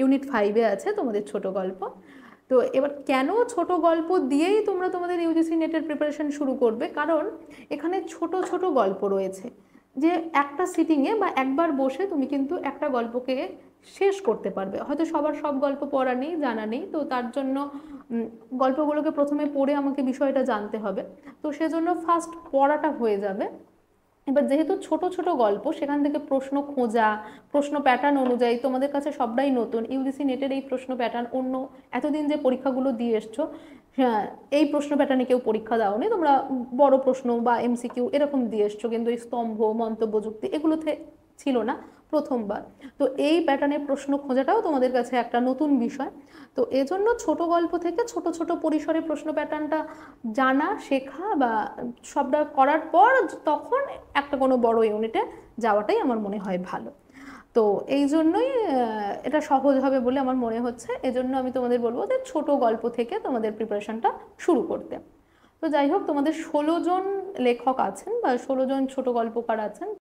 Unit 5-এ আছে তোমাদের ছোট গল্প। তো এবার কেন ছোট গল্প দিয়েই তোমরা তোমাদের ইউজিসি নেটের প্রিপারেশন শুরু করবে, কারণ এখানে ছোট ছোট গল্প রয়েছে, যে একটা সিটিংয়ে বা একবার বসে তুমি কিন্তু একটা গল্পকে শেষ করতে পারবে। হয়তো সবার সব গল্প পড়া নেই, জানা নেই, তো তার জন্য গল্পগুলোকে প্রথমে পড়ে আমাকে বিষয়টা জানতে হবে, তো সেজন্য ফার্স্ট পড়াটা হয়ে যাবে। এবার যেহেতু ছোট ছোট গল্প, সেখান থেকে প্রশ্ন খোঁজা, প্রশ্ন প্যাটার্ন অনুযায়ী তোমাদের কাছে সবটাই নতুন। ইউজিসি নেটের এই প্রশ্ন প্যাটার্ন অন্য এতদিন যে পরীক্ষাগুলো দিয়ে এসছো, হ্যাঁ, এই প্রশ্ন প্যাটার্নে কেউ পরীক্ষা দাওনি তোমরা। বড় প্রশ্ন বা এমসিকিউ এরকম দিয়ে এসছো, কিন্তু এই স্তম্ভ, মন্তব্য, যুক্তি এগুলোতে ছিল না, প্রথমবার। তো এই প্যাটার্নের প্রশ্ন খোঁজাটাও তোমাদের কাছে একটা নতুন বিষয়। তো এজন্য ছোট গল্প থেকে ছোট ছোট পরিসরে প্রশ্ন প্যাটার্নটা জানা, শেখা বা সবটা করার পর তখন একটা কোনো বড় ইউনিটে যাওয়াটাই আমার মনে হয় ভালো। তো এই জন্যই এটা সহজ হবে বলে আমার মনে হচ্ছে। এজন্য আমি তোমাদের বলবো যে ছোট গল্প থেকে তোমাদের প্রিপারেশনটা শুরু করতে। তো যাই হোক, তোমাদের 16 জন লেখক আছেন বা 16 জন ছোট গল্পকার আছেন।